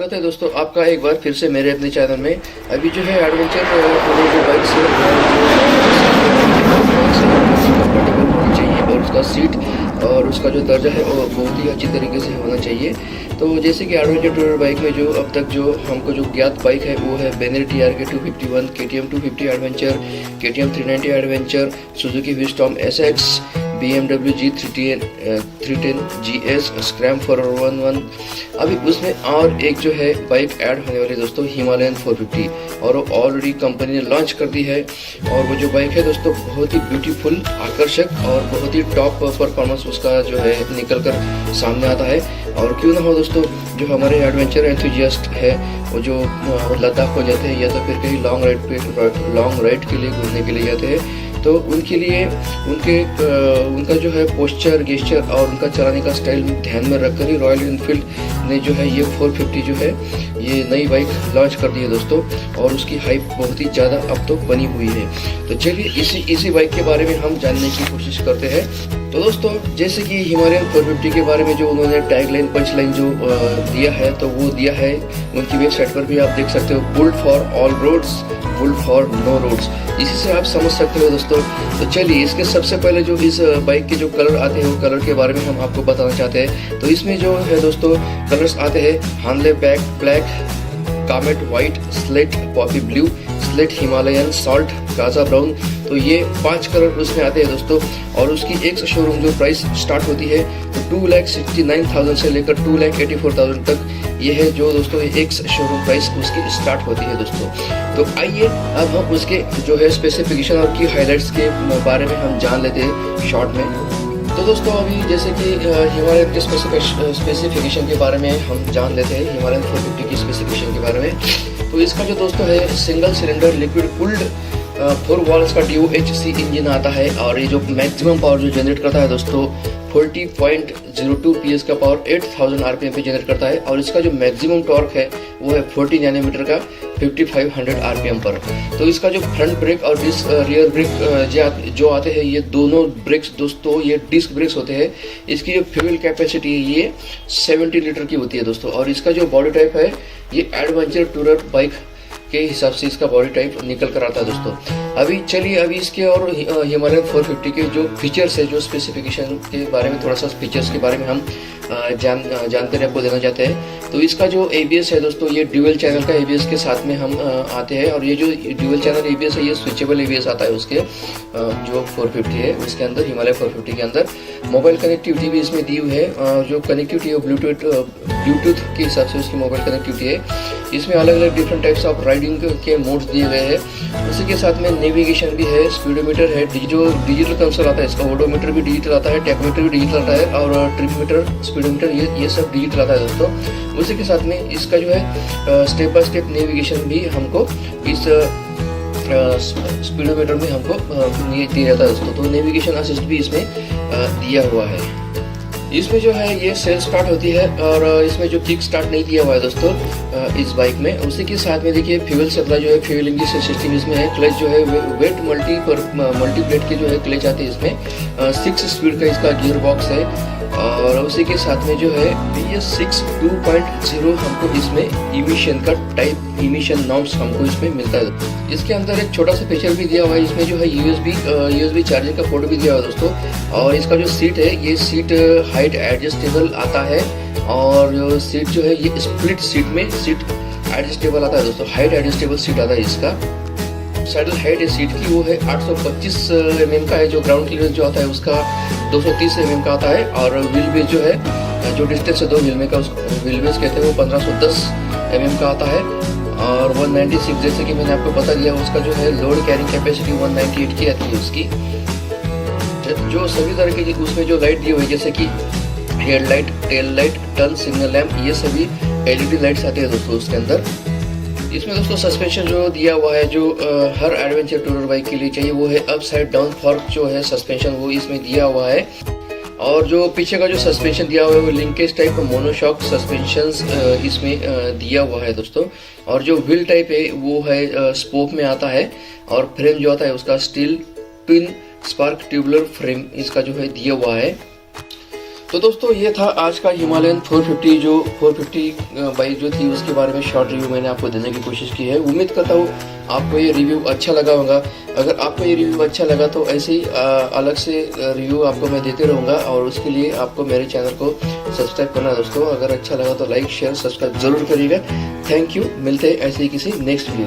स्वागत है दोस्तों आपका एक बार फिर से मेरे अपने चैनल में। अभी जो है एडवेंचर जो बाइक से कंफर्टेबल होनी चाहिए और उसका सीट और उसका जो दर्जा है वो बहुत ही अच्छी तरीके से होना चाहिए। तो जैसे कि एडवेंचर टूरर बाइक में जो अब तक जो हमको जो ज्ञात बाइक है वो है Benelli TRK 251, KTM 250 adventure, KTM 390 adventure, Suzuki V Strom SX, BMW G310 GS, Scram 411। अभी उसमें और एक जो है बाइक ऐड होने वाली दोस्तों हिमालयन 450 और वो ऑलरेडी कंपनी ने लॉन्च कर दी है। और वो जो बाइक है दोस्तों बहुत ही ब्यूटीफुल, आकर्षक और बहुत ही टॉप परफॉर्मेंस उसका जो है निकल कर सामने आता है। और क्यों ना हो दोस्तों, जो हमारे एडवेंचर एंथुजियास्ट है वो जो लद्दाख को जाते हैं या तो फिर कहीं लॉन्ग राइड के लिए घूमने के लिए जाते हैं, तो उनके लिए उनका जो है पोस्चर, गेस्चर और उनका चलाने का स्टाइल ध्यान में रखकर ही रॉयल एनफील्ड ने जो है ये 450 जो है ये नई बाइक लॉन्च कर दी है दोस्तों। और उसकी हाइप बहुत ही ज़्यादा अब तो बनी हुई है। तो चलिए इसी बाइक के बारे में हम जानने की कोशिश करते हैं। तो दोस्तों जैसे कि हिमालयन 450 के बारे में जो उन्होंने टैगलाइन पंचलाइन जो दिया है तो वो दिया है उनकी वेबसाइट पर भी आप देख सकते हो, build for all roads, build for no roads. इसी से आप समझ सकते हो दोस्तों। तो चलिए इसके सबसे पहले जो इस बाइक के जो कलर आते हैं वो कलर के बारे में हम आपको बताना चाहते हैं। तो इसमें जो है दोस्तों कलर्स आते हैं Harley black, Kamet white, slate Poppy blue, slate Himalayan, salt, Gaza brown. तो ये 5 कलर उसमें आते हैं दोस्तों। और उसकी एक शोरूम जो प्राइस स्टार्ट होती है तो 2,69,000 से लेकर 2,84,000 तक ये है जो दोस्तों एक शोरूम प्राइस उसकी स्टार्ट होती है दोस्तों। तो आइए अब हम उसके जो है स्पेसिफिकेशन और की हाइलाइट्स के बारे में हम जान लेते हैं शॉर्ट में। तो दोस्तों अभी जैसे कि हिमालयन के स्पेसिफिकेशन के बारे में हम जान लेते हैं, हिमालयन 450 की स्पेसिफिकेशन के बारे में। तो इसका जो दोस्तों है single cylinder liquid cooled 4 walls का DOHC इंजन आता है। और ये जो मैक्सिमम पावर जो जनरेट करता है दोस्तों 40.02 PS का पावर 8000 RPM पे जनरेट करता है। और इसका जो मैक्सिमम टॉर्क है वो है 40 नैनोमीटर का 5500 RPM पर। तो इसका जो फ्रंट ब्रेक और रियर ब्रेक जो आते हैं ये दोनों ब्रेक्स दोस्तों ये डिस्क ब्रेक्स होते हैं। इसकी जो फ्यूल कैपेसिटी है ये 70 लीटर की होती है दोस्तों। और इसका जो बॉडी टाइप है ये एडवेंचर टूरर बाइक के हिसाब से इसका बॉडी टाइप निकल कर आता है दोस्तों। अभी इसके और हिमालयन 450 के जो फीचर्स है, जो स्पेसिफिकेशन के बारे में थोड़ा सा फीचर्स के बारे में हम जानकारी आपको देना चाहते हैं। तो इसका जो ABS है दोस्तों ये ड्यूअल चैनल का ABS के साथ में हम आते हैं। और ये जो ड्यूअल चैनल ABS है ये स्विचेबल ABS आता है उसके जो 450 है उसके अंदर, हिमालय 450 के अंदर। मोबाइल कनेक्टिविटी भी इसमें दी हुई है। जो कनेक्टिविटी है ब्लूटूथ के हिसाब से उसकी मोबाइल कनेक्टिविटी है। इसमें अलग अलग डिफरेंट टाइप्स ऑफ राइडिंग के मोड्स दिए गए हैं। उसी के साथ में नेविगेशन भी है, स्पीडोमीटर है, जो डिजिटल कंसोल आता है इसका, ओडोमीटर भी डिजिटल आता है, टेकोमीटर भी डिजिटल आता है और ट्रिपमीटर, स्पीडोमीटर ये सब डिजिटल आता है दोस्तों। उसी के साथ में इसका जो है स्टेप बाय स्टेप नेविगेशन भी हमको इस स्पीडोमीटर में हमको दिया जाता है दोस्तों। तो नेविगेशन असिस्ट भी इसमें दिया हुआ है। इसमें जो है ये सेल स्टार्ट होती है और इसमें जो किक स्टार्ट नहीं दिया हुआ है दोस्तों इस बाइक में। उसी के साथ में देखिए फ्यूल सप्लाई जो है, फ्यूल इंजेक्शन सिस्टम इसमें है। क्लच जो है वेट मल्टीप्लेट के जो है क्लच आते हैं इसमें। 6 स्पीड का इसका गियर बॉक्स है। और उसी के साथ में जो है BS6 2.0 हमको इसमें इमिशन का टाइप इमिशन नॉर्म्स हमको इसमें मिलता है। इसके अंदर एक छोटा सा फीचर भी दिया हुआ है, इसमें जो है USB चार्जिंग का पोर्ट भी दिया हुआ है दोस्तों। और इसका जो सीट है ये सीट हाइट एडजस्टेबल आता है। और जो सीट जो है ये स्प्लिट सीट एडजस्टेबल आता है दोस्तों, हाइट एडजस्टेबल सीट आता है इसका। सैडल हाइट है सीट की वो है 825 mm का है। जो ग्राउंड क्लियरेंस जो आता है उसका 230 mm का आता है। और व्हील बेस जो है जो डिस्टेंस है 2 व्हील का व्हील बेस कहते हैं वो 1510 mm का आता है। और 196 जैसे कि मैंने आपको बता दिया उसका जो है लोड कैरिंग कैपेसिटी 198 की आती है उसकी। जो सभी तरह की उसमें जो लाइट दी हुई है जैसे कि headlight, tail light, turn signal lamp, ये सभी LED लाइट्स आती है दोस्तों उसके अंदर। इसमें दोस्तों सस्पेंशन जो दिया हुआ है जो हर एडवेंचर टूरर बाइक के लिए चाहिए वो है अपसाइड डाउन फॉर्क जो है सस्पेंशन वो इसमें दिया हुआ है। और जो पीछे का जो सस्पेंशन दिया हुआ है वो लिंकेज टाइप मोनोशॉक सस्पेंशन इसमें दिया हुआ है दोस्तों। और जो व्हील टाइप है वो है स्पोक में आता है। और फ्रेम जो आता है उसका steel twin spark tubular frame इसका जो है दिया हुआ है। तो दोस्तों ये था आज का हिमालयन 450 जो 450 बाइक जो थी उसके बारे में शॉर्ट रिव्यू मैंने आपको देने की कोशिश की है। उम्मीद करता हूँ आपको ये रिव्यू अच्छा लगा होगा। अगर आपको ये रिव्यू अच्छा लगा तो ऐसे ही अलग से रिव्यू आपको मैं देते रहूँगा, और उसके लिए आपको मेरे चैनल को सब्सक्राइब करना दोस्तों। अगर अच्छा लगा तो लाइक शेयर सब्सक्राइब जरूर करिएगा। थैंक यू, मिलते हैं ऐसे ही किसी नेक्स्ट वीडियो।